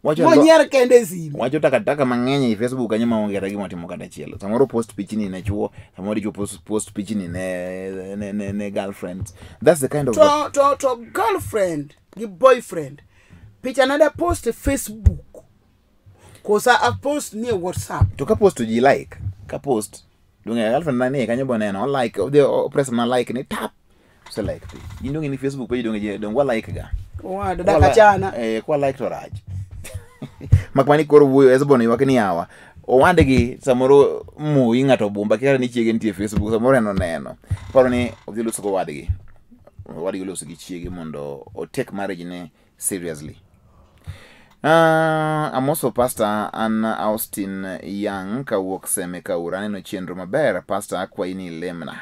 monyer kende simu wacho takataka mang'eny e Facebook kanyo maonge kata gima timo kata chielo samoro post pichni ne chuo samoro dichuo post pichni ne girlfriends that's the kind of to girlfriend gi boyfriend picha nada post e Facebook kosa a post ni e WhatsApp to ka post ji like ka post dunga girlfriend nani kanyo boneno like the press na like ni tap so like indonge ni Facebook page donga like ga DAK ACHANA kwa like to raj makmani koro wuoyo esbono ywak ni yawa owadgi samoro muyi ng'ato bumba kera ni chiege nitie Facebook samoro neno paro ni odhi loso go wadgi loso gi chiege mondo o take marriage ne seriously. I'm also Pastor Anna Austin Young kawuok Seme Kaura neno chenro maber Pastor akwaini lemna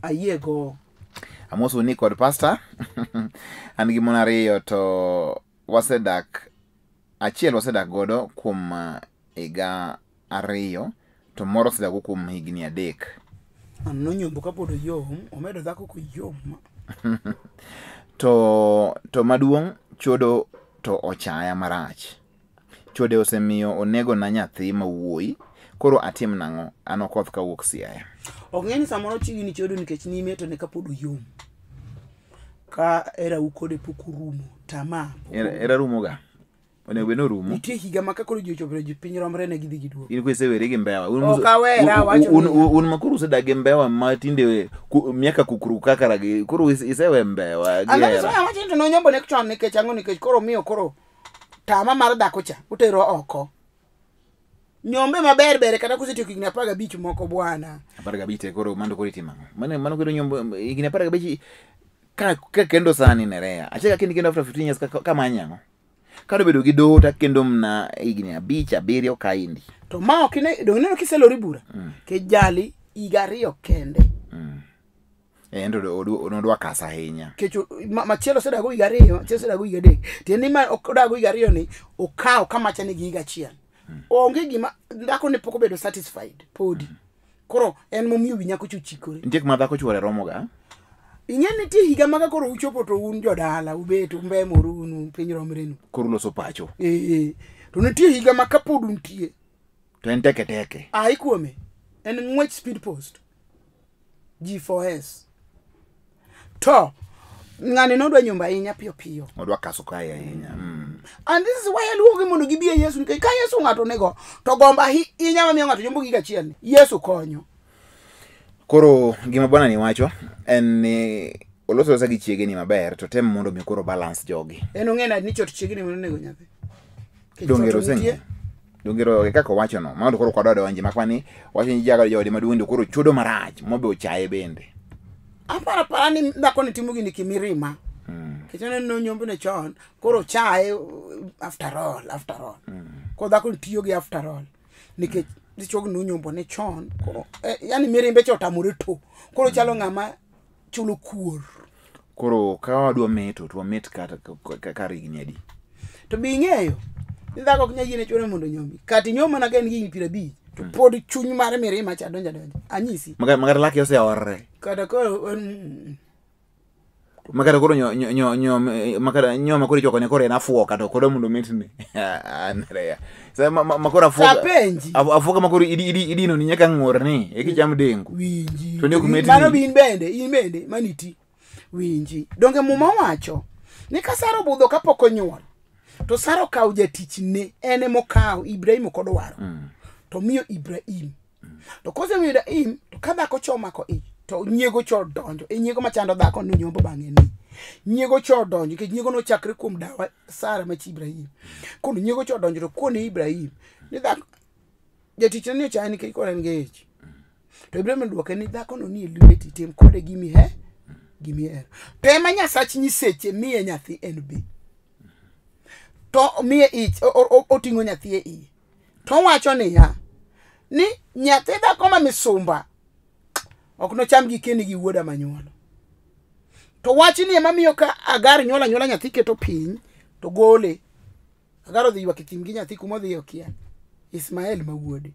ayego amoso ni kod Pastor an gi mon ariyo to wasedak achiel wasedak godo kuom higa ariyo to moro sedak kuom higni 3 anno nyombo kapod oyom omedo dhako ko yom to maduong' chodo to ochaya marach chode osemiyo onego na nyathi mawuoyi koro atim nang'o an okoth kawuok Siaya ong'eni samoro chigi ni chodo nikech nime to ne kapod oyom ka era ukode pukurumo tama era rumo ga onego beno rumo nitie higa ma kakoro ji ochopre ji piny romre ne gidhi giduogo in kwese were gi Mbewa un makuru sedak gi Mbewa matinde miaka kukuru kakara gi kuru isewe Mbewa gi era ana so to nonyombo ne chon nikech ang'o nikech koro miyo koro tama mar dhako cha utero oko nyombe maber bere kata kusetiyo higni 15 moko bwana 15 koro mando koro itima mano koro nyombo higni 15 ka kendo sani nerea acheka kendo after 15 years kama anyang'o kado bedo gi dota kendo mna higni 5 7 kaindi to ma ok ne do neno kiselori bura ke jali higa 2 kende endo odwa kasa ahinya kecho machielo sedago higa 2 chielo sedago higa 3 tiende ma odago higa 2 ni okaw kama chane gi higa 1 onge gima ndako ne poko bedo satisfied podi koro en momiyo winyako chuchikore ndiek madhako chuore romo ga ing'eni ti higa maga koro uchopo to un jodala ubet umbemoru unu piny romrenu koro loso pacho to nitie higa ma kapod untie to en teke ai kuome en ng'wech speed post G4S to ng'ani nodwa nyumba ahinya piyo odwa kaso kae ahinya and this is why aluogi mondo gibie Yesu nikech ka Yesu ng'ato nego to gomba hinya mamiyo ng'ato nyombo giga achiel Yesu konyo koro gima bwana ni wacho en ni oloso gi chiege ni maber to tem mondo mi koro balance jogi en ong'ena ni chot chiege ni mondo nego nyathi dongero sengi dongero kaka wacho no mondo koro kodode wanje makwani wacho ni jaga jodi madundo koro chudo marach mobe ochaye bende para ni dhako ni timo gini kimirima kichane no nyombo ne chon koro chaye after all ko dhako tiyo gi after all nikech dichog no nyombo ne chon koro yani mirimbe chotamore to koro chalo ng'ama chulo kuor koro ka wadwa meto to met kata karigni adi to bi ng'eyo dhako ok nyayine chore mondo nyomi kati nyoma na gen gi 50 to pod chuny mare mirima cha donja anyisi magara laki ose orre kata koro magara koro magara nyoma koro choko ne koro na fuoka to koro mondo metni anrea sa makora afuoka makoro idino ni nyaka ng'orni e kicham dengu winji to ne kumetni mano bin bende maniti winji donge muma wacho ni kasaro budho kapok onyuol to Saro kaw jatich ne ene mokaw Ibrahim kodwaro to miyo Ibrahim to kose miyo Ibrahim to kadhako chomako to nyiego cho donjo nyiego machando dhako no nyombo bang'e ni nyiego cho donjo ke nyiego no chakre kuom dawa Sara ma chi Ibrahim kono nyiego cho donjo to kone Ibrahim ni dhako jatich ne chani ke kore ngech to Ibrahim duoke ni dhako no ni lweti tim kode gimi er to ema Nyasach nyiseche miye nyathi en be to miye ich otingo nyathi e i to wacho ni ya ni nyathi dhako ma misumba ok no cham gi keni gi wuoda manyuolo to wachi ni ema miyo ka Agar nyola nyathi keto piny to gole Agar odhi ywak tim gi nyathi kuma odhi okia Ismael ma wuode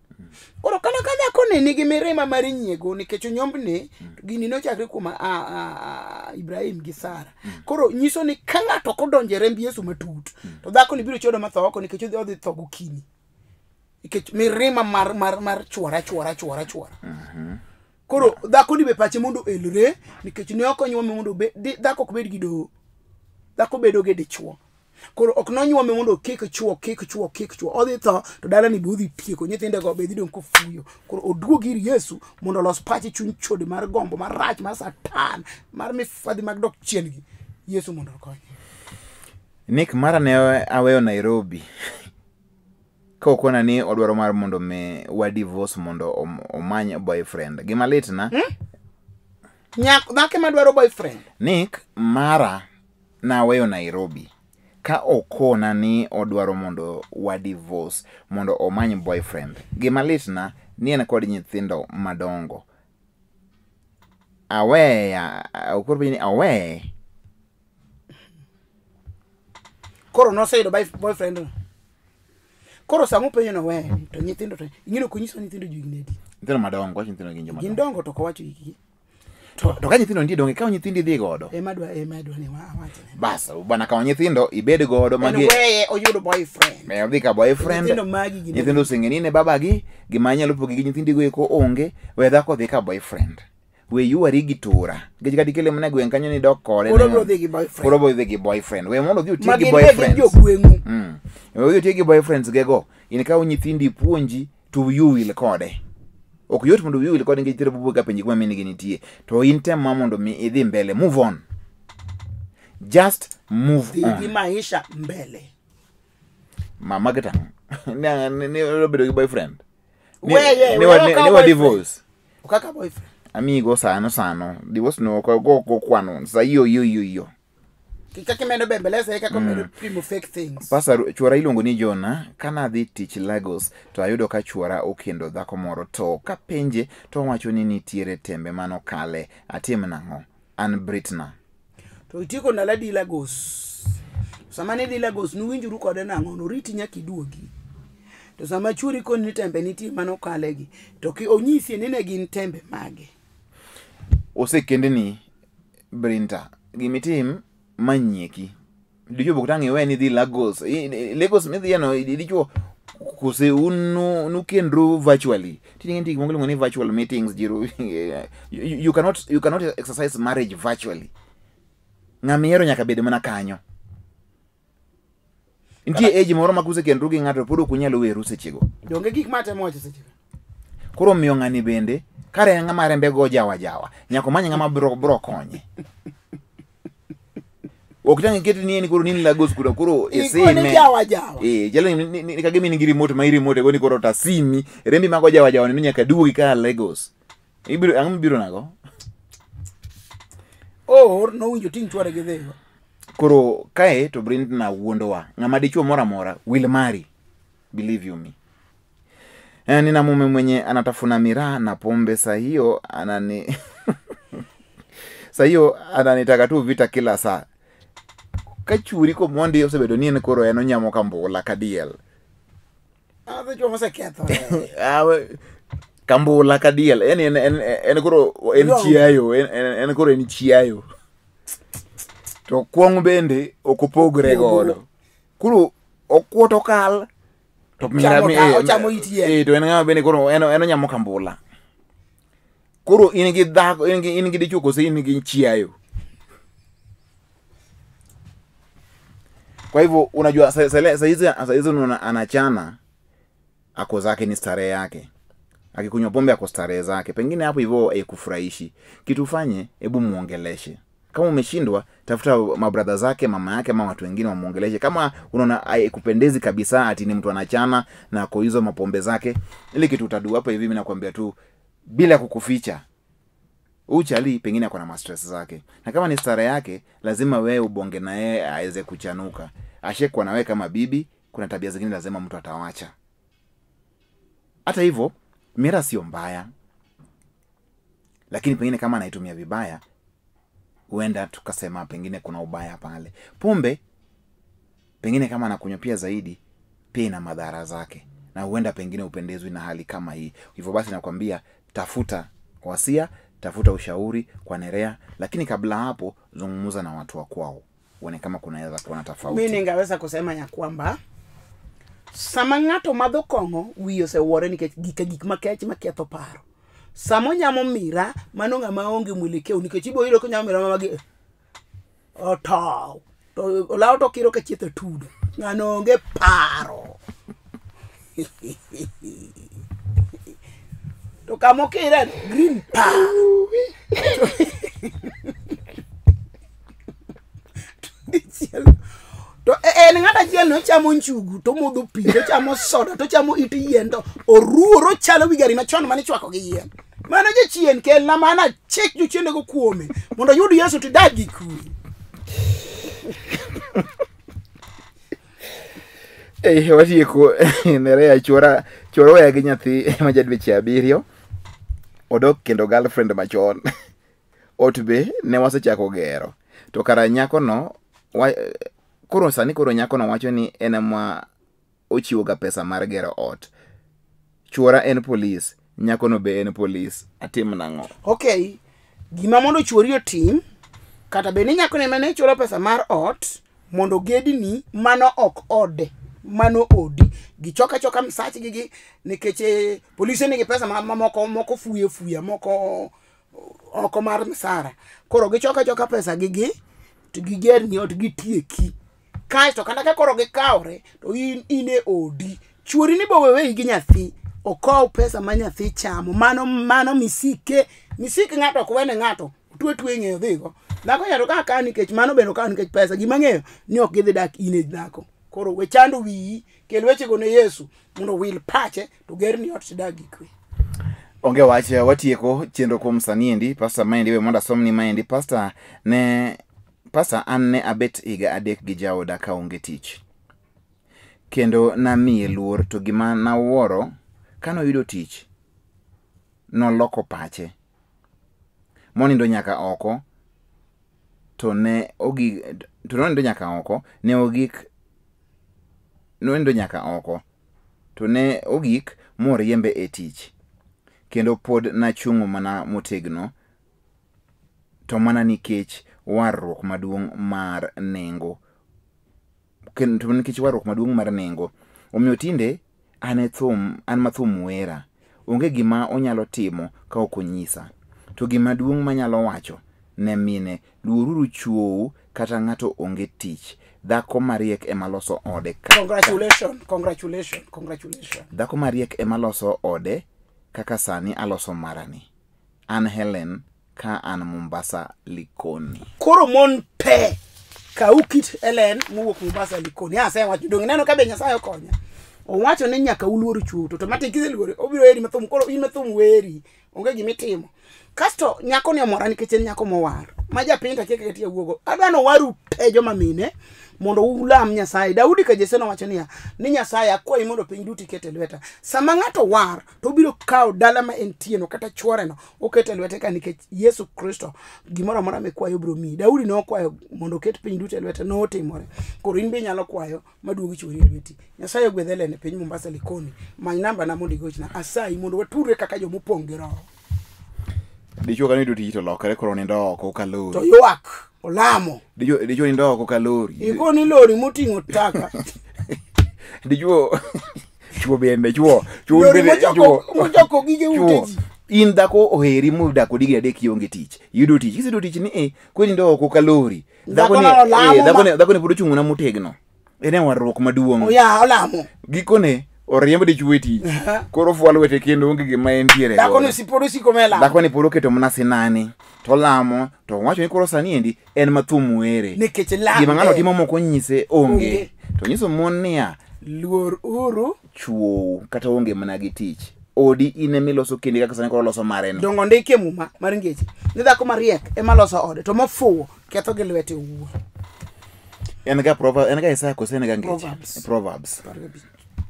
koro kana dhako ne nigi mirima mar nyiego nikech nyombne gini no chakre kuom Ibrahim gi Sara koro nyiso ni ka ng'ato kodonje remb Yesu matut to dhako ni biro chodo matho oko nikech odhi tho gokinyi nikech mirima mar chwara koro dhako ni be pache mondo elre nikech ne ok onyuome mondo dhako ok bed gi doho dhako bedo gi dichwo koro ok nonyuome mondo kik chwo odhi tho to dala ni budhi tieko nyithinde go be didon ko fuyo koro oduogi ir Yesu mondo los pache chuny chode mar gombo mar rach mar satan mar mifadhi mag dok chien gi Yesu mondo konye. Nick mara ne aweyo Nairobi kokona ni odwaro mar mondo me wa divorce mondo omany boyfriend gima lit na dhake madwaro boyfriend Nick mara na aweyo Nairobi ka okona ni odwaro mondo wa divorce mondo omany boyfriend gima lit na ni en kod nyithindo madongo aweya okorbi ni awe koro no seyudo boyfriend koro samo penyo no we to nyithindo to ingino kunyiso nyithindo juignedi nyithindo madongo nyithindo ginjo madongo gindongo to ko wacho iki to ka nyithindo ndie donge ka nyithindi dhi godo madwa ni wacho bas bana ka nyithindo ibed godo magi we oyudo boyfriend me odhi ka boyfriend nyithindo singeni ne babagi gima nyalo pogi gi nyithindi go eko onge we dhako dhi ka boyfriend we yuari gi tura gech kadi kele mna gwen kanyo ni dok kore oro bro dhi gi boyfriend we mondo dhi utie gi boyfriend we utie gi boyfriends gego in ka nyithindi puonji to you will kode ok yot mondo you will kode ngech tere bubu ka penji kuma mini ginitie to in tem mondo mi idhi mbele move on just move on di maisha mbele mama geta ne robedo gi boyfriend we wa divorce ukaka boyfriend amigo sano divorce no go kwano sa yo kika medo bembeleza eka medo primo fake things pasa chwara iluongo ni Jona kana dhi tich Lagos to ayudo ka chwara okendo dhako moro to ka penje to wacho ni nitiere tembe mano kale atim nang'o an Britna to itiko na ladi Lagos sama ne di Lagos nuwinjuru kode nang'o no riti nyaki duogi to sama churi kon ni tembe nitie mano kale gi to ki onyisi ni ne gin tembe mage osekende ni Brinta gimitim manyeki dijo boktangi we ni dhi Lagos mi dhi no dijo kuse unu kendru virtually tingi mongelongo ni virtual meetings jiru you cannot exercise marriage virtually ngamiero nyaka bede mana kanyo intie age moro makuse kendru gi ngato podo kunyalo weru sechego donge gik mate moche sechego koro miyo ngani bende kare ngama rembe go jawa nyako manya ngama bro konye okutanga keti ni kuro nini Lagos kuro eseme jawa jalo ni kagemi ni remote mai remote goni koro tasimi rembi mago jawa ni nyaka duogi ka Lagos ibiro ang'o biro nago no winjo ting chware gi dhego koro kae to Brinda wuondowa ng'ama dichuo mora will marry believe you me nina mume mwenye anatafuna miraa na pombe saa hiyo ananitaka tu vita kila saa kachuri ko mondi osebedo ni en koro en onyamo kambula kadiel jo mose ketho kambula kadiel en koro en chiayo en koro en chiayo to kuong bende okopogre godo kuro okuoto kal to mira ochamo itie to en ngama bende koro en onyamo kambula koro in gi dhako in gi dichuo kose in gi chiayo. Kwa hivyo unajua saizi anachana ako zake ni starehe yake. Akikunywa pombe ako starehe zake. Pengine hapo hivyo kufurahishi. Kitu fanye hebu muongeleshe. Kama umeshindwa, tafuta mabrother zake, mama yake, ama watu wengine wamuongeleshe. Kama unaona haikupendezi kabisa ati ni mtu anachana na kwa hizo mapombe zake, ile kitu utadu hapa hivi mimi nakwambia tu bila kukuficha. Uchali pengine kuna ma-stress zake. Na kama ni stara yake, lazima wewe ubonge na yeye aweze kuchanuka. Ashekwa na wewe kama bibi, kuna tabia zingine lazima mtu atawacha. Hata hivyo, mira sio mbaya. Lakini pengine kama anaitumia vibaya, huenda tukasema pengine kuna ubaya pale. Pombe pengine kama anakunywa pia zaidi, pia ina madhara zake. Na huenda pengine upendezwi na hali kama hii. Hivyo basi nakwambia tafuta wasia, tafuta ushauri kwa Nerea, lakini kabla hapo zungumza na watu wa kwao. Uone kama kunaweza kuwa na tofauti. Mimi ningeweza kusema ya kwamba sama ng'ato madho kongo wiyo se wore nikech gik makech maketho paro. Sama nyamo mira mano ng'ama onge mwelekeo nikech ibo iro ko nyamo mira magi otaw to olaw to kiro ka chietho tudo ng'ano onge paro. To kamo kira green power. To en ng'ata chiel no chamo nchugu to modho pi to chamo soda to chamo it yien to oruoro chalo wi gari machon mane chwako gi yien. Mano je chien kel na mana chek ju chiende go kuome mondo yud Yesu to dagi ku. Watieko Nerea chora ya gi nyathi ma jadweche 7 odok kendo girlfriend machon. Otbe ne wasechako gero. To kara nyako no koro sani koro nyako no wacho ni enema ochiwo ga pesa mar gero ot. Chora en police, nyako no be en police. Atim nango. Okay. Gima mondo chori otim kata be ni nyako ne mane choro pesa mar ot mondo gedni mano ok ode. Mano odi gichoka msachi gigi nikeche polisi nigi pesa moko fuye moko oko mar msara koro gichoka pesa gigi to giger ni ot gitieki kasto kana ka koro gikawre to ine odi chuori ni bowewe gi nyathi okaw pesa ma nyathi chamo mano misike ng'ato ok wene ng'ato tuwe ng'eyo dhigo dhako nyalo ka nikech mano bendo ka nikech pesa gima ng'eyo ni ok gidhi dak ine dhako. Koro we chandu wi kel weche go ne Yesu mondo wil pache to ger ni ot dagi kwe. Onge wache watieko chenro kuom saniendi pastor Maendi we monda somni Maendi pastor an ne abet higa 3 gi jaoda ka onge tich. Kendo na miye luor to gima na wuoro kano yudo tich no loko pache. Monindo nyaka oko to ne ogik moriembe e tich. Kendo pod nachungo mana motegno to mana nikech warruok maduong' mar nengo. Kendo nikech warruok maduong' mar nengo. Omiyo tinde an mathum wera. Onge gima onyalo timo ka ok onyisa. To gima duong' manyalo wacho ne mine luoruru chuou kata ng'ato onge tich. Dhako mariek ema loso ode. Congratulations. Dhako mariek ema loso ode kaka sani aloso marani. An Helen ka an Mombasa Likoni. Koro mon pe ka ukit Helen muwuok Mombasa Likoni. Ase wacho dong neno ka be Nyasaye okonya. Owacho ni nyaka uluoru chuo to mate kiseluore obiro eri mathum koro in mathum weri onge gimitimo. Kasto nyako ni omora nikech en nyako mowar. Ma japinta keke ketia wuogo. Adwano waru tejo mamine mondo ulam Nyasaye. Daudi ka Yesu nowacho ni Nyasaye akwayi mondo piny duti kete lweta. Sama ng'ato war to biro kawo dala ma entieno kata chwore no okete lwete ka nikech Yesu Kristo gimoro amora mekwayo biro mi. Daudi no okwayo mondo ket piny duti lwete no otimore. Koro in be nyalo kwayo maduogi chwori lweti. Nyasaye gwedhele ne piny Mombasa Likoni. Many namba na mondo igochna asayi mondo wature kaka jomopong' gi roho. Dichuo kan yudo tich to lokore koro nindo oko kalori. To ywak olamo. Dichuo nindo oko kalori. Iko ni lori moting'o taka. Dichuo bende chuo mochoko gige uteji. In dhako oheri mudako digi 3 kionge tich. Yudo tich. Kisedo tich ni kweni nindo oko kalori. Dhako ni pod ochung'na motegno. Ene warruok maduong'. Oya olamo. Gikone oriembo dichwo tich koro fwalo wete kendo onge gima entiere Dhako ni siporo siko mela. dhako ni polo keto mana sinani to lamo to wacho ni koro sani endi en mathumu were Nikech lamo gima ng'ano timo moko nyise onge to nyiso mon niya luor uru chwo kata onge mana gi tich odi ine miloso kendi kaka sani koro loso mareno dongo ndike muma mar ngeche ni dhako mariek ema loso ode to mofuwo ketho gi lwete owuon. en ga Isaya kose en ga ngeche Proverbs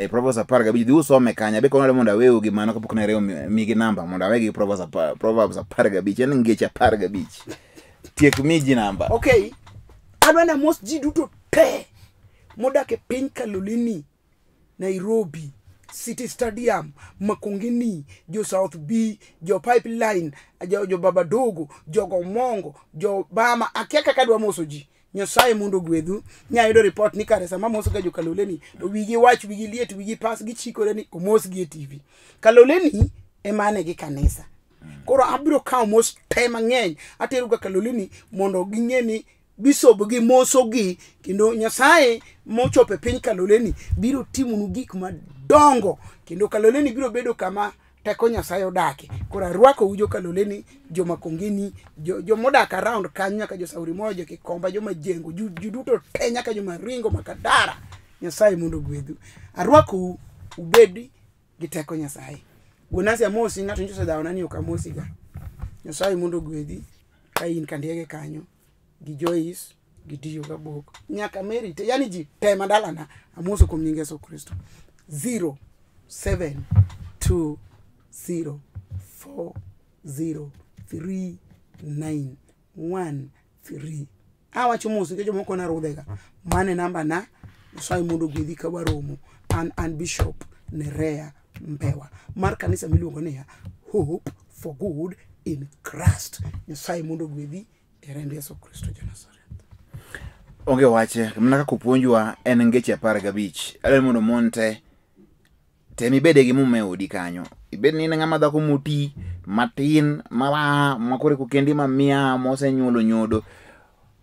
Proverbs 15 dhi usome kanya be kono mondo awew gi mano kapok ne rew migi namba mondo awe gi Proverbs 15 en ngeche 15 tiek miji namba. Okay, adwana most ji duto te modak e piny Kaloleni, Nairobi, City Stadium, Makongeni, jo South B, jo Pipeline, jo Babadogo, jo Gomongo, jo Bama, akia kaka dwa moso ji. Nyasaye mondo gwedhu. Nya yudo report ni kare sama moso ga jo Kaloleni, to wigi wach, wigi liet, wigi pas, gichikore ni omos gi e TV. Kaloleni emane gi kanisa. Koro abiro kawo mos te mang'eny atero ga Kaloleni mondo ging'e ni bishop gi moso gi kendo Nyasaye mochope piny Kaloleni biro timonu gik madongo kendo Kaloleni biro bedo kama teko Nyasaye odake. Koro arwako ujo Kaloleni, jo Makongeni, jo modak around kanyo nyaka jo Sauri Moja, Kikomba, jo Majengo, ju duto te nyaka jo Maringo, Makadara. Nyasaye mondo gwedhu. Arwako ubedi gi teko Nyasaye. Gunasi amosi ng'ato nyiso dhawo nani okamosi ga. Nyasaye mondo gwedhi ka in kandiege kanyo gi Joyce gi Dio Gabok nyaka Mary te yani ji te madalana amoso kuom nying Yesu Kristo. 0720403913 awacho mosi ke jomoko na rudhega mane namba na. Nyasaye mondo gwedhi ka waromo an Bishop Nerea Mbewa mar kanisa miluongo ni Hope for Good in Christ. Nyasaye mondo gwedhi e remb Yesu Kristo ja Nazareth. Onge wache mana kaka puonjwa en ngeche 15 ale mondo monte temi bede gi mume odi kanyo ibed ni ng'ama dhako muti matin makore ku kendi mamia mosenyuolo nyodo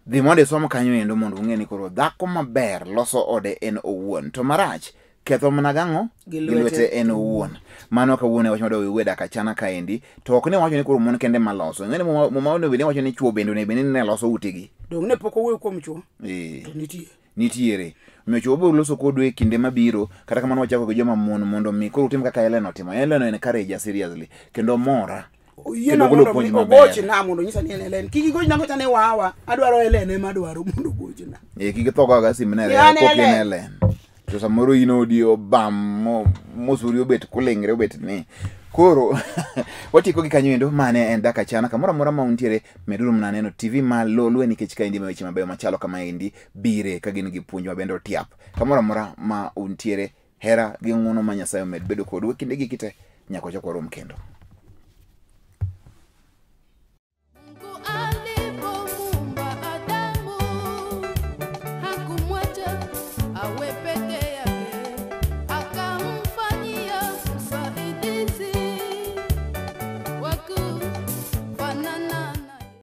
dhi mondo isom kanyo endo mondo ung'e ni koro dhako maber loso ode en owuon to marach ketho mana gang'o gi lwete en owuon. Mano kawuone wach madwa wiwe dak achana kaendi to ok ne wacho ni koro mon kende maloso ng'eni muma ono bende wacho ni chwo bende ne loso utegi dong ne pok owuoyo kuom chwo to nitiere miyo chwo biro loso kodwa e kinde mabiro kata kamano wachako gi joma mon mondo mi koro utim kaka Ellen otimo. Ellen en courage seriously kendo mora yeno mondo ogochi na mondo nyisa ni Ellen kiki gochi na gocha ne wawa adwaro Ellen ema adwaro mondo gochi na kiki togo ga simnere koki ne Ellen to samoro ino dio bam mosuri obet kulingre obet ni koro watiko gi kanyo endo mane en dak achana kamoro mora ma untiere meduru mna neno TV ma Lolwe nikech ka indi weche mabeyo machalo kama indi bire ka gin gi puonj mabendo tiap kamoro mora ma untiere hera gi ng'uono ma Nyasaye med bedo kodu kinde gi kite nyako chako rom kendo.